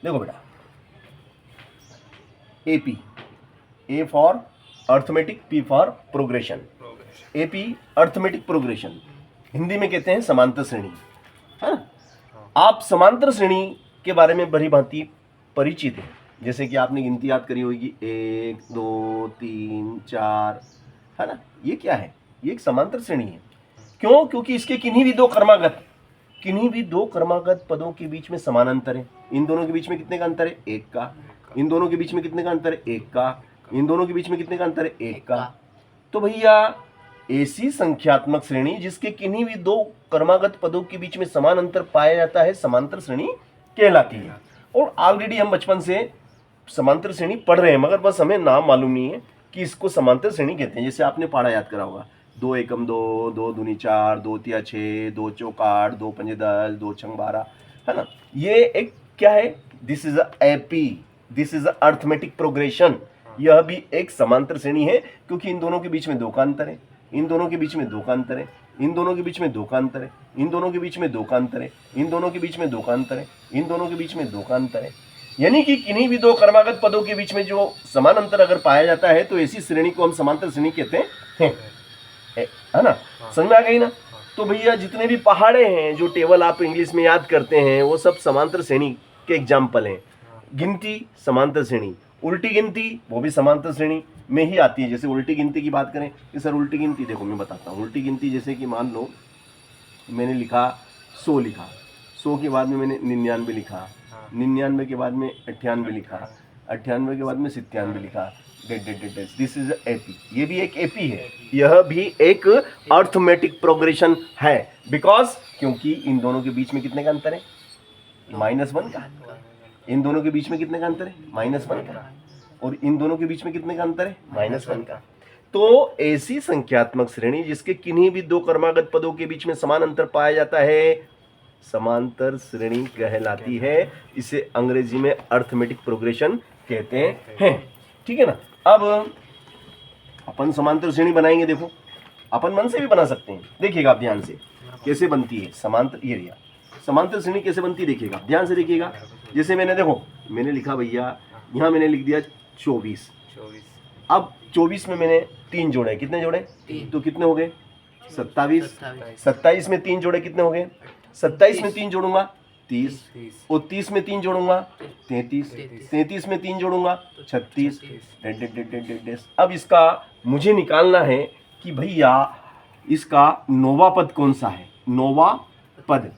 देखो बेटा, AP, A for arithmetic, P for progression. AP arithmetic progression, Hindi में कहते हैं समांतर श्रेणी, है ना। आप समांतर श्रेणी के बारे में भली भांति परिचित हैं, जैसे कि आपने गिनती याद करी होगी 1 2 3 4, है ना। ये क्या है? ये एक समांतर श्रेणी है। क्यों? क्योंकि इसके किन्हीं भी दो क्रमागत पदों के बीच में समान अंतर है। इन दोनों के बीच में कितने का अंतर है? 1 का। इन दोनों के बीच में कितने का अंतर है? 1 का। इन दोनों के बीच में कितने का अंतर है? 1 का। तो भैया ऐसी संख्यात्मक श्रेणी जिसके किन्हीं भी दो क्रमागत पदों के बीच में समान अंतर पाया जाता है समांतर श्रेणी कहलाती है। और ऑलरेडी हम बचपन से समांतर श्रेणी पढ़ रहे हैं, मगर बस हमें नाम मालूम नहीं है कि इसको समांतर श्रेणी कहते हैं। जैसे आपने पढ़ा याद करा होगा, 2 एकम 2, 2 दूनी 4, 2 तिया 6, 2 चौक 8, 2 पंजे 10, 2 छंग 12, है ना। ये एक क्या है? This is AP, this is arithmetic progression. यह भी एक समांतर श्रेणी है, क्योंकि इन दोनों के बीच में दो का अंतर है, इन दोनों के बीच में दो का अंतर है, इन दोनों के बीच में दो का अंतर है, इन दोनों के बीच में दो का अंतर है, इन दोनों के बीच में दो का अंतर है, इन दोनों के बीच में दो का अंतर है। यानी कि किन्हीं भी दो क्रमागत पदों के बीच में जो समान अंतर अगर पाया जाता है तो ऐसी श्रेणी को हम समांतर श्रेणी कहते हैं, है ना। समझ में आ गई ना। तो भैया जितने भी पहाड़े हैं, जो टेबल आप इंग्लिश में याद करते हैं, वो सब समांतर श्रेणी के एग्जाम्पल हैं। गिनती समांतर श्रेणी, उल्टी गिनती वो भी समांतर श्रेणी में ही आती है। जैसे उल्टी गिनती की बात करें कि सर उल्टी गिनती, देखो मैं बताता हूँ। उल्टी गिनती जैसे कि मान लो मैंने लिखा 100 लिखा, 100 के बाद में मैंने 99 लिखा, 99 के बाद में 98 लिखा, 98 के बाद में 97 लिखा, दिस इज AP। ये भी एक AP है, यह भी एक अर्थमेटिक प्रोग्रेशन है। बिकॉज क्योंकि इन दोनों के बीच में कितने का अंतर है? -1 का। इन दोनों के बीच में कितने का अंतर है? -1 का। और इन दोनों के बीच में कितने का अंतर है? -1 का। तो ऐसी संख्यात्मक श्रेणी जिसके किन्हीं भी दो क्रमागत पदों के बीच में समान अंतर पाया जाता है समांतर श्रेणी कहलाती है। इसे अंग्रेजी में अर्थमेटिक प्रोग्रेशन कहते हैं। ठीक है ना। अब अपन समांतर श्रेणी बनाएंगे। देखो अपन मन से भी बना सकते हैं, देखिएगा आप ध्यान से कैसे बनती है समांतर। ये रिया समांतर श्रेणी कैसे बनती है, देखिएगा ध्यान से देखिएगा। जैसे मैंने देखो मैंने लिखा भैया, यहाँ मैंने लिख दिया 24। अब 24 में मैंने 3 जोड़े, कितने जोड़े? तो कितने हो गए? 27। 27 में 3 जोड़े कितने हो गए? 27 में 3 जोड़ूंगा 30, और 30 में 3 जोड़ूंगा 33, 33 में 3 जोड़ूंगा 36। अब इसका मुझे निकालना है कि भैया इसका नौवा पद कौन सा है। नौवा पद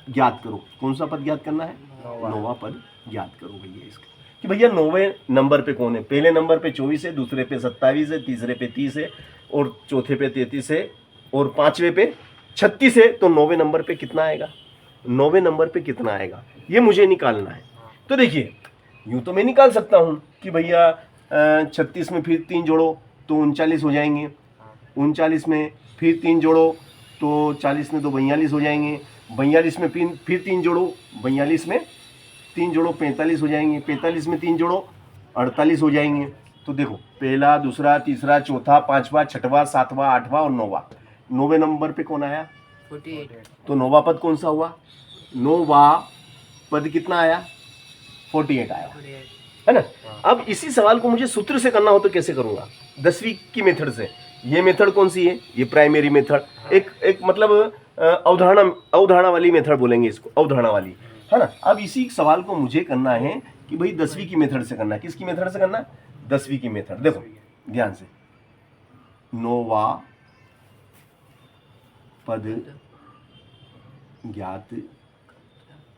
ज्ञात करो। कौन सा पद ज्ञात करना है? नौवा पद ज्ञात करो भैया इसका, कि भैया 9वें नंबर पे कौन है। पहले नंबर पे 24 है, दूसरे पे 27 है, तीसरे पे 30 है, और चौथे पे 33 है, और पांचवे पे 36 है। तो 9वें नंबर पे कितना आएगा? 9वें नंबर पे कितना आएगा ये मुझे निकालना है। तो देखिए यूं तो मैं निकाल सकता हूं कि भैया 36 में फिर 3 जोड़ो तो 39 हो जाएंगे, 39 में फिर 3 जोड़ो तो 40 में तो 42 हो जाएंगे, 42 में फिर 3 जोड़ो, 42 में 3 जोड़ो 45 हो जाएंगे, 45 में 3 जोड़ो 48 हो जाएंगे। तो देखो पहला, दूसरा, तीसरा, चौथा, पांचवा, छठवां, सातवां, आठवां और 9वां। 9वें नंबर पे कौन आया? 48। तो 9वां पद कौन सा हुआ? 9वां पद कितना आया? 48 आया, है ना। अब इसी सवाल को मुझे सूत्र से करना हो तो कैसे करूंगा? 10वीं की मेथड से। ये मेथड कौन सी है? ये प्राइमरी मेथड, एक मतलब अवधारणा वाली मेथड बोलेंगे इसको, अवधारणा वाली, है ना। अब इसी सवाल को मुझे करना है कि भाई 10वीं की मेथड से करना है। किसकी मेथड से करना है? 10वीं की मेथड। देखो ध्यान से, 9वां पद ज्ञात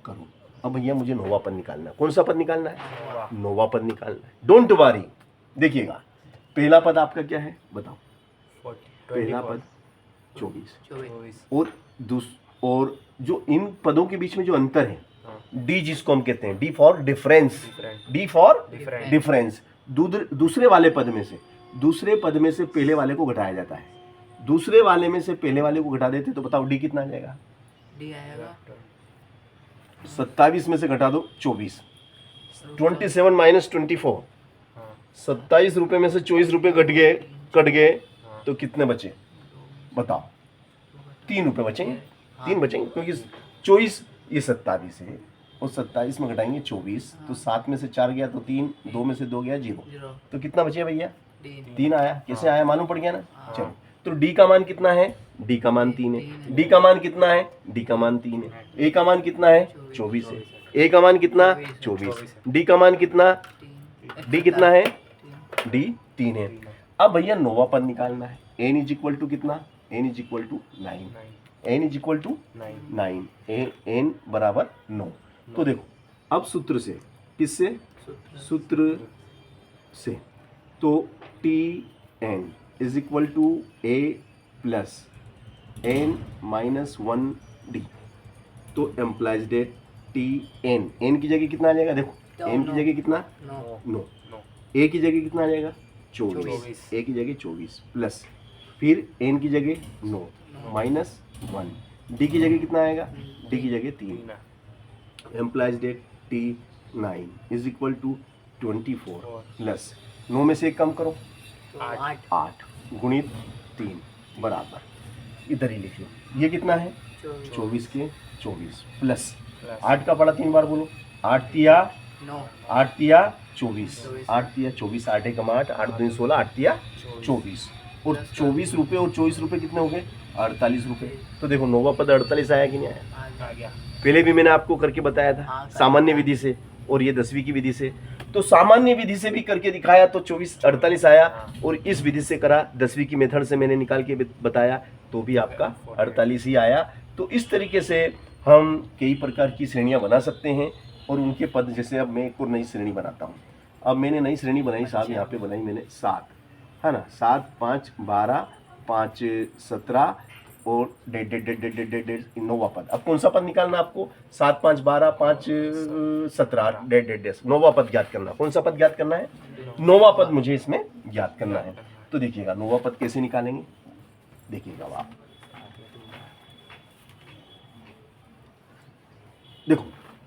करो। अब भैया मुझे 9वां पद निकालना है। कौन सा पद निकालना है? 9वां पद निकालना है। Don't worry. देखिएगा पहला पद आपका क्या है बताओ? पहला पद 24, और जो इन पदों के बीच में जो अंतर है डी, जिसको हम कहते हैं D for difference, D for difference. दूसरे पद में से पहले वाले को घटाया जाता है। दूसरे वाले में से पहले वाले को घटा देते तो बताओ डी कितना आ जाएगा? डी आएगा 27 में से घटा दो 24, 27 माइनस 24, 27 रुपए में से 24 रुपए कट गए तो कितने बचे बताओ? 3 रुपए बचेंगे, 3 बचेंगे, क्योंकि 24 ये 27 है, और 27 में घटाएंगे 24, तो 7 में से 4 गया तो 3, 2 में से 2 गया 0, तो कितना बचे भैया 3 आया। कैसे आया मालूम पड़ गया ना। चलो तो डी का मान कितना है, डी का मान 3 है। डी का मान कितना है, डी का मान 3 है। ए का मान कितना है 24 है। ए का मान कितना 24, डी का मान कितना, डी कितना है, डी 3 है। अब भैया नोवा पद निकालना है। एन इज इक्वल टू कितना, n is equal to 9, n is equal to 9, n बराबर 9। तो देखो अब सूत्र से, किससे, सूत्र से, तो T N is equal to A plus N minus 1 D, तो employees date T N, N की जगह कितना आ जाएगा, देखो एन की जगह कितना 9, ए की जगह कितना आ जाएगा 24, ए की जगह 24 प्लस फिर एन की जगह 9 माइनस 1, डी की जगह कितना आएगा, डी की जगह 3, implies date T 9 is equal to 24 plus 9 में से एक कम करो 8 गुणित 3 बराबर, इधर ही लिख लो, ये कितना है 24 के 24 प्लस 8 का पड़ा 3 बार बोलो, 8 तिया 24, 8 तिया 24, 8 एकम 8, 8 दूनी 16, 8 तिया 24, और 24 रुपये और 24 रुपये कितने हो गए 48 रुपये। तो देखो नोवा पद 48 आया कि नहीं आया, पहले भी मैंने आपको करके बताया था सामान्य विधि से और ये 10वीं की विधि से। तो सामान्य विधि से भी करके दिखाया तो 48 आया, और इस विधि से करा 10वीं की मेथड से मैंने निकाल के बताया तो भी आपका 48 ही आया। तो इस तरीके से हम कई प्रकार की श्रेणियां बना सकते हैं और उनके पद, जैसे अब मैं एक और नई श्रेणी बनाता हूँ। अब मैंने नई श्रेणी बनाई साहब, यहाँ पे बनाई मैंने 7, है ना, 7 5 12 5 17 और डेढ़ नोवा पद। अब कौन सा पद निकालना आपको, 7 5 12 5 17 डेढ़ नोवा पद ज्ञात करना। कौन सा पद ज्ञात करना है, नोवा पद मुझे इसमें ज्ञात करना है। तो देखिएगा नोवा पद कैसे निकालेंगे, देखिएगा आप, देखो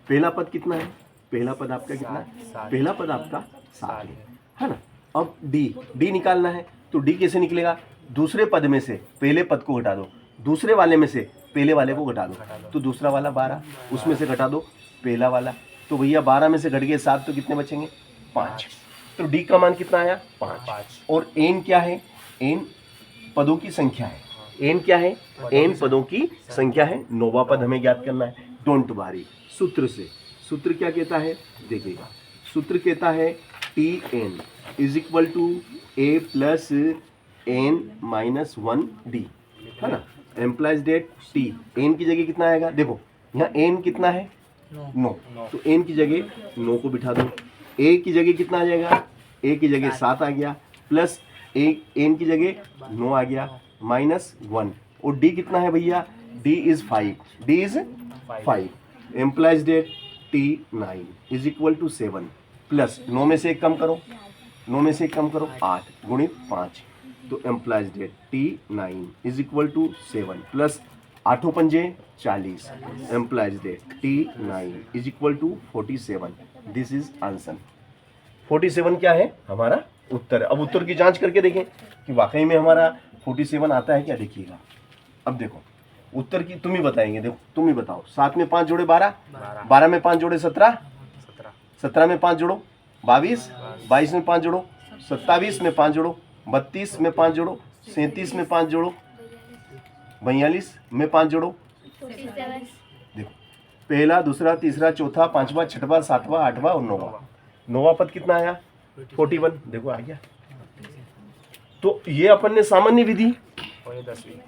पहला पद कितना है, पहला पद आपका कितना है, पहला पद आपका 7 है ना। अब डी निकालना है, तो डी कैसे निकलेगा, दूसरे पद में से पहले पद को घटा दो, दूसरे वाले में से पहले वाले को घटा दो, तो दूसरा वाला 12, उसमें से घटा दो पहला वाला, तो भैया 12 में से घट गए 7, तो कितने बचेंगे 5। तो डी का मान कितना आया 5। और एन क्या है, एन पदों की संख्या है, एन क्या है, एन पदों की संख्या है। नोवा पद हमें ज्ञात करना है, डोंट वरी, सूत्र से। सूत्र क्या कहता है, देखिएगा सूत्र कहता है t N is equal to A plus N minus 1 d, है ना, एम्प्लाइज डेट टी, एन की जगह कितना आएगा, देखो यहाँ एन कितना है 9, तो एन की जगह 9 को बिठा दो, ए की जगह कितना आ जाएगा, ए की जगह 7 आ गया, प्लस एन की जगह 9 आ गया, माइनस 1, और डी कितना है भैया, d is 5, d is 5, implies date T 9 is equal to 7 plus 9 में से एक कम करो, 9 में से एक कम करो 8 गुणित 5, तो employees date T 9 is equal to 7 plus 8 पंजे 40, employees date T 9 is equal to 47। This is answer. 47 क्या है, हमारा उत्तर है। अब उत्तर की जांच करके देखें कि वाकई में हमारा 47 आता है क्या, देखिएगा। अब देखो उत्तर की तुम ही बताएंगे, देखो तुम ही बताओ, 7 में 5 जोड़े 12, 12 में 5 जोड़े 17, 17 में 5 जोड़ो 22, 22 में 5 जोड़ो 27 में 5 जोड़ो 32 में 5 जोड़ो 37 में 5 जोड़ो 42 में 5 जोड़ो। देखो पहला, दूसरा, तीसरा, चौथा, पांचवा, छठवां, सातवां, आठवां और नौवां पद कितना आया 41, देखो आ गया। तो ये अपन ने सामान्य विधि,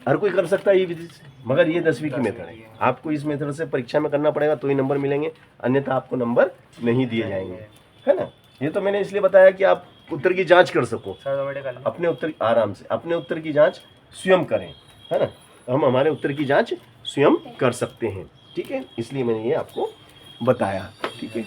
हर कोई कर सकता है ये विधि से, मगर ये 10वीं की मेथड है। आपको इस मेथड से परीक्षा में करना पड़ेगा तो ही नंबर मिलेंगे, अन्यथा आपको नंबर नहीं दिए जाएंगे, है ना। ये तो मैंने इसलिए बताया कि आप उत्तर की जांच कर सको, अपने उत्तर आराम से अपने उत्तर की जांच स्वयं करें, है ना। हम हमारे उत्तर की जांच स्वयं कर सकते हैं, ठीक है, इसलिए मैंने ये आपको बताया, ठीक है।